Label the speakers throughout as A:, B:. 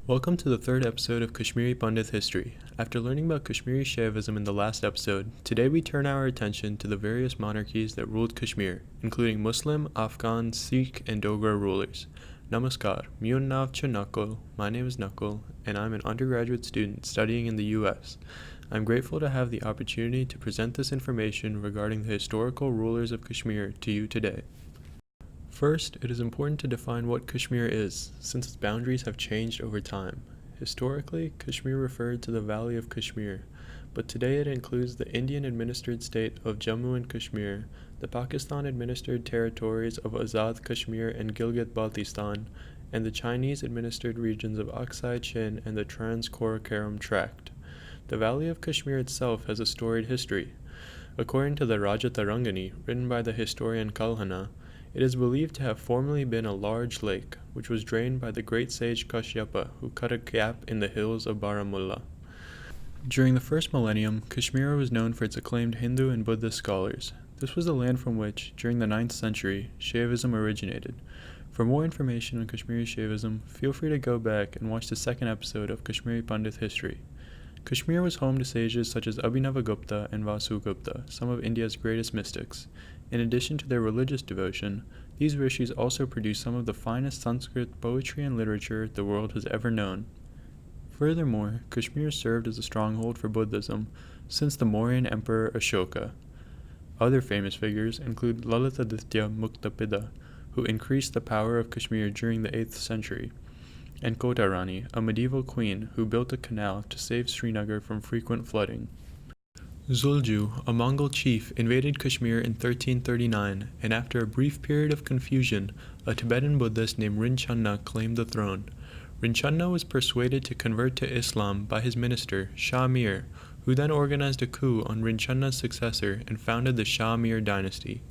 A: Welcome to the third episode of Kashmiri Pandit History. After learning about Kashmiri Shaivism in the last episode, today we turn our attention to the various monarchies that ruled Kashmir, including Muslim, Afghan, Sikh, and Dogra rulers. Namaskar, Myun Nav cha Nakul. My name is Nakul, and I'm an undergraduate student studying in the U.S. I'm grateful to have the opportunity to present this information regarding the historical rulers of Kashmir to you today. First, it is important to define what Kashmir is, since its boundaries have changed over time. Historically, Kashmir referred to the Valley of Kashmir, but today it includes the Indian-administered state of Jammu and Kashmir, the Pakistan-administered territories of Azad Kashmir and Gilgit-Baltistan, and the Chinese-administered regions of Aksai Chin and the Trans-Karakoram Tract. The Valley of Kashmir itself has a storied history. According to the Rajatarangani, written by the historian Kalhana, it is believed to have formerly been a large lake, which was drained by the great sage Kashyapa, who cut a gap in the hills of Baramulla. During the first millennium, Kashmir was known for its acclaimed Hindu and Buddhist scholars. This was the land from which, during the 9th century, Shaivism originated. For more information on Kashmiri Shaivism, feel free to go back and watch the second episode of Kashmiri Pandit History. Kashmir was home to sages such as Abhinavagupta and Vasugupta, some of India's greatest mystics. In addition to their religious devotion, these rishis also produced some of the finest Sanskrit poetry and literature the world has ever known. Furthermore, Kashmir served as a stronghold for Buddhism since the Mauryan Emperor Ashoka. Other famous figures include Lalitaditya Muktapida, who increased the power of Kashmir during the 8th century, and Kota Rani, a medieval queen who built a canal to save Srinagar from frequent flooding. Zulju, a Mongol chief, invaded Kashmir in 1339, and after a brief period of confusion, a Tibetan Buddhist named Rinchana claimed the throne. Rinchana was persuaded to convert to Islam by his minister, Shah Mir, who then organized a coup on Rinchana's successor and founded the Shah Mir dynasty.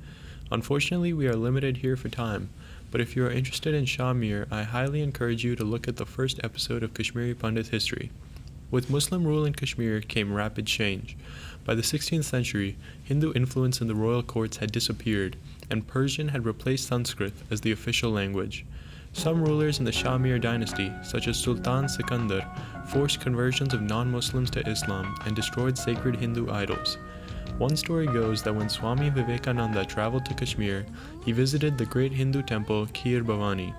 A: Unfortunately, we are limited here for time, but if you are interested in Shah Mir, I highly encourage you to look at the first episode of Kashmiri Pandit History. With Muslim rule in Kashmir came rapid change. By the 16th century, Hindu influence in the royal courts had disappeared, and Persian had replaced Sanskrit as the official language. Some rulers in the Shah Mir dynasty, such as Sultan Sikandar, forced conversions of non-Muslims to Islam and destroyed sacred Hindu idols. One story goes that when Swami Vivekananda traveled to Kashmir, he visited the great Hindu temple Kheer Bhavani.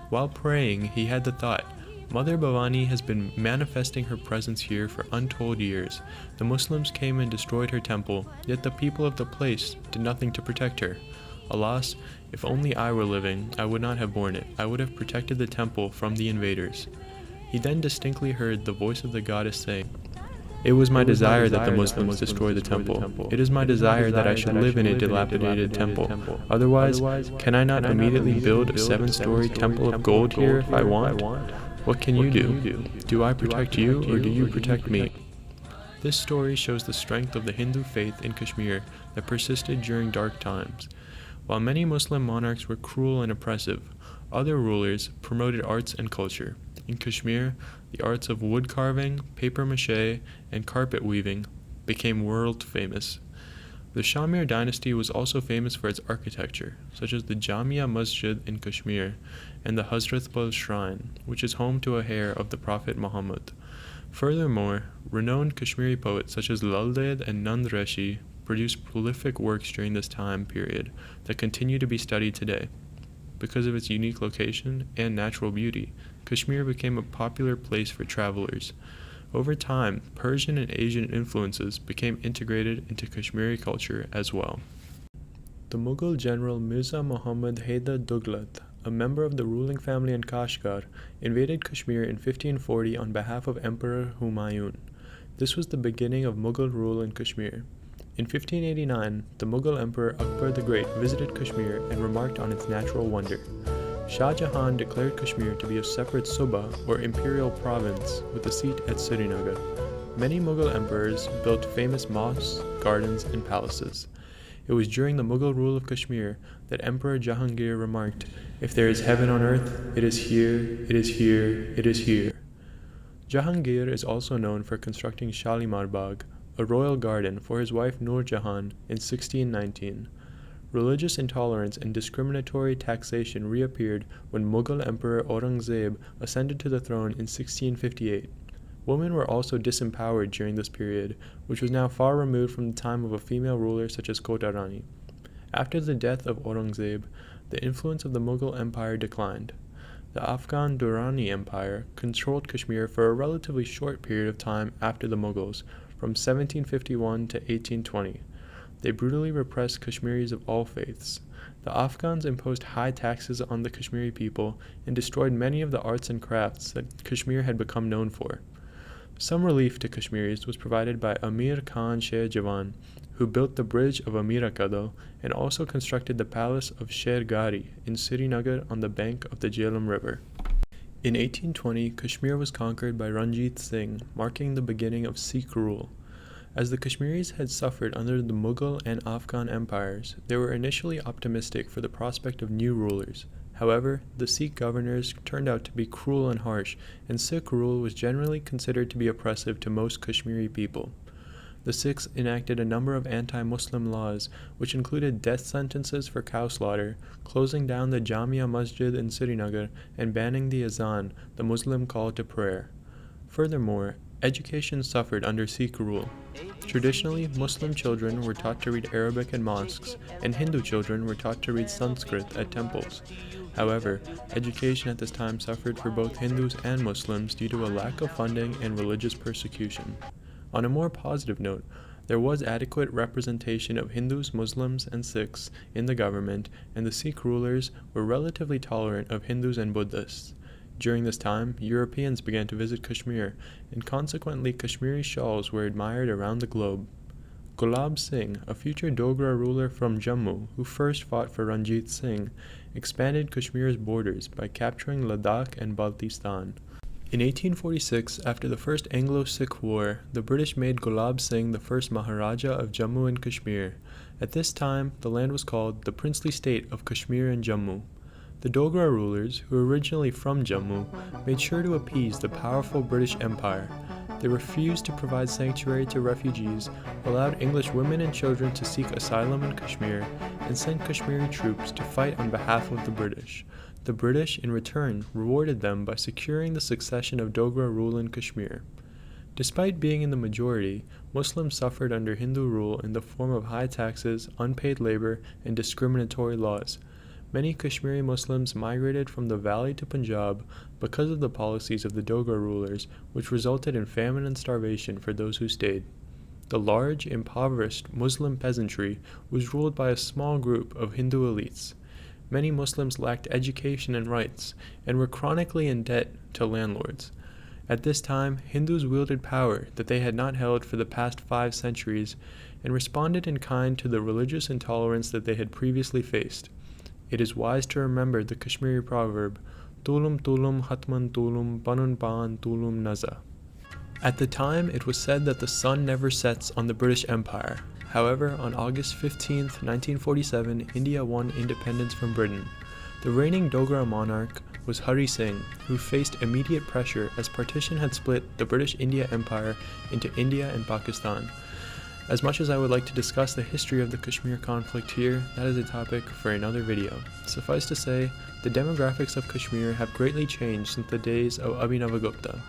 A: While praying, he had the thought, Mother Bhavani has been manifesting her presence here for untold years. The Muslims came and destroyed her temple, yet the people of the place did nothing to protect her. Alas, if only I were living, I would not have borne it. I would have protected the temple from the invaders. He then distinctly heard the voice of the goddess saying, It was my desire that the Muslims destroy the temple. It is my desire that I should live in a dilapidated temple. Otherwise, can I not immediately build a 7-story temple of gold here if I want? What can you do? Do I protect you or do you protect me? This story shows the strength of the Hindu faith in Kashmir that persisted during dark times. While many Muslim monarchs were cruel and oppressive, other rulers promoted arts and culture. In Kashmir, the arts of wood carving, paper mache, and carpet weaving became world famous. The Shah Mir dynasty was also famous for its architecture, such as the Jamia Masjid in Kashmir and the Hazratbal Shrine, which is home to a hair of the Prophet Muhammad. Furthermore, renowned Kashmiri poets such as Lal Ded and Nand Rishi produced prolific works during this time period that continue to be studied today. Because of its unique location and natural beauty, Kashmir became a popular place for travelers. Over time, Persian and Asian influences became integrated into Kashmiri culture as well. The Mughal general Mirza Muhammad Haidar Duglat, a member of the ruling family in Kashgar, invaded Kashmir in 1540 on behalf of Emperor Humayun. This was the beginning of Mughal rule in Kashmir. In 1589, the Mughal Emperor Akbar the Great visited Kashmir and remarked on its natural wonder. Shah Jahan declared Kashmir to be a separate Suba or imperial province with a seat at Srinagar. Many Mughal emperors built famous mosques, gardens, and palaces. It was during the Mughal rule of Kashmir that Emperor Jahangir remarked, If there is heaven on earth, it is here, it is here, it is here. Jahangir is also known for constructing Shalimar Bagh, a royal garden for his wife Noor Jahan in 1619. Religious intolerance and discriminatory taxation reappeared when Mughal Emperor Aurangzeb ascended to the throne in 1658. Women were also disempowered during this period, which was now far removed from the time of a female ruler such as Kota Rani. After the death of Aurangzeb, the influence of the Mughal Empire declined. The Afghan Durrani Empire controlled Kashmir for a relatively short period of time after the Mughals, from 1751 to 1820. They brutally repressed Kashmiris of all faiths. The Afghans imposed high taxes on the Kashmiri people and destroyed many of the arts and crafts that Kashmir had become known for. Some relief to Kashmiris was provided by Amir Khan Sher Jawan, who built the bridge of Amirakado and also constructed the palace of Sher Gari in Srinagar on the bank of the Jhelum River. In 1820, Kashmir was conquered by Ranjit Singh, marking the beginning of Sikh rule. As the Kashmiris had suffered under the Mughal and Afghan empires, they were initially optimistic for the prospect of new rulers. However, the Sikh governors turned out to be cruel and harsh, and Sikh rule was generally considered to be oppressive to most Kashmiri people. The Sikhs enacted a number of anti-Muslim laws, which included death sentences for cow slaughter, closing down the Jamia Masjid in Srinagar, and banning the azan, the Muslim call to prayer. Furthermore, education suffered under Sikh rule. Traditionally, Muslim children were taught to read Arabic in mosques, and Hindu children were taught to read Sanskrit at temples. However, education at this time suffered for both Hindus and Muslims due to a lack of funding and religious persecution. On a more positive note, there was adequate representation of Hindus, Muslims, and Sikhs in the government, and the Sikh rulers were relatively tolerant of Hindus and Buddhists. During this time, Europeans began to visit Kashmir, and consequently Kashmiri shawls were admired around the globe. Gulab Singh, a future Dogra ruler from Jammu who first fought for Ranjit Singh, expanded Kashmir's borders by capturing Ladakh and Baltistan. In 1846, after the First Anglo-Sikh War, the British made Gulab Singh the first Maharaja of Jammu and Kashmir. At this time, the land was called the Princely State of Kashmir and Jammu. The Dogra rulers, who were originally from Jammu, made sure to appease the powerful British Empire. They refused to provide sanctuary to refugees, allowed English women and children to seek asylum in Kashmir, and sent Kashmiri troops to fight on behalf of the British. The British, in return, rewarded them by securing the succession of Dogra rule in Kashmir. Despite being in the majority, Muslims suffered under Hindu rule in the form of high taxes, unpaid labor, and discriminatory laws. Many Kashmiri Muslims migrated from the valley to Punjab because of the policies of the Dogra rulers, which resulted in famine and starvation for those who stayed. The large, impoverished Muslim peasantry was ruled by a small group of Hindu elites. Many Muslims lacked education and rights, and were chronically in debt to landlords. At this time, Hindus wielded power that they had not held for the past 5 centuries, and responded in kind to the religious intolerance that they had previously faced. It is wise to remember the Kashmiri proverb, Tulum tulum hatman tulum banun ban tulum naza. At the time, it was said that the sun never sets on the British Empire. However, on August 15, 1947, India won independence from Britain. The reigning Dogra monarch was Hari Singh, who faced immediate pressure as partition had split the British India Empire into India and Pakistan. As much as I would like to discuss the history of the Kashmir conflict here, that is a topic for another video. Suffice to say, the demographics of Kashmir have greatly changed since the days of Abhinavagupta.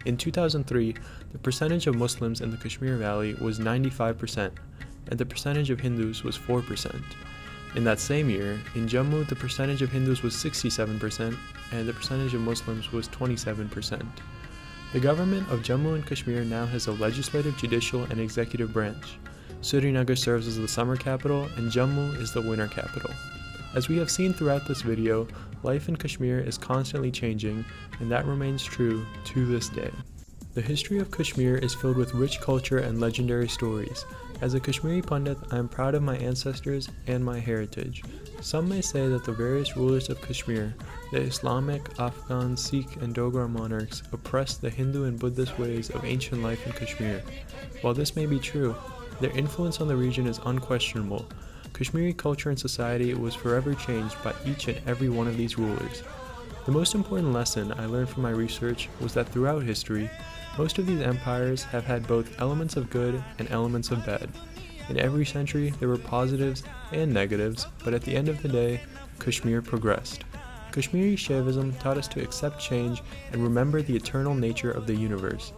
A: In 2003, the percentage of Muslims in the Kashmir Valley was 95%, and the percentage of Hindus was 4%. In that same year, in Jammu, the percentage of Hindus was 67%, and the percentage of Muslims was 27%. The government of Jammu and Kashmir now has a legislative, judicial, and executive branch. Srinagar serves as the summer capital, and Jammu is the winter capital. As we have seen throughout this video, life in Kashmir is constantly changing, and that remains true to this day. The history of Kashmir is filled with rich culture and legendary stories. As a Kashmiri Pundit, I am proud of my ancestors and my heritage. Some may say that the various rulers of Kashmir, the Islamic, Afghan, Sikh, and Dogra monarchs, oppressed the Hindu and Buddhist ways of ancient life in Kashmir. While this may be true, their influence on the region is unquestionable. Kashmiri culture and society was forever changed by each and every one of these rulers. The most important lesson I learned from my research was that throughout history, most of these empires have had both elements of good and elements of bad. In every century, there were positives and negatives, but at the end of the day, Kashmir progressed. Kashmiri Shaivism taught us to accept change and remember the eternal nature of the universe.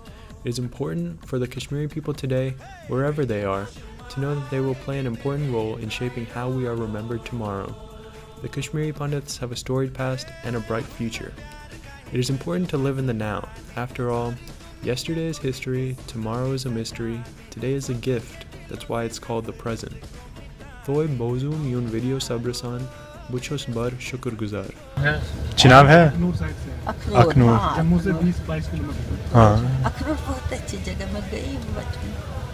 A: It is important for the Kashmiri people today, wherever they are, to know that they will play an important role in shaping how we are remembered tomorrow. The Kashmiri Pandits have a storied past and a bright future. It is important to live in the now. After all, yesterday is history, tomorrow is a mystery, today is a gift. That's why it's called the present. Thoy Bozum Yun Video Sabrasan Buchos Bar Shukurguzar.
B: Chenab है
C: Akhnoor side से है।
B: अखनूर
C: जम्मू से 20-22 kilometre.
B: हाँ
D: अखनूर बहुत अच्छी जगह मैं गई हूँ बचपन में।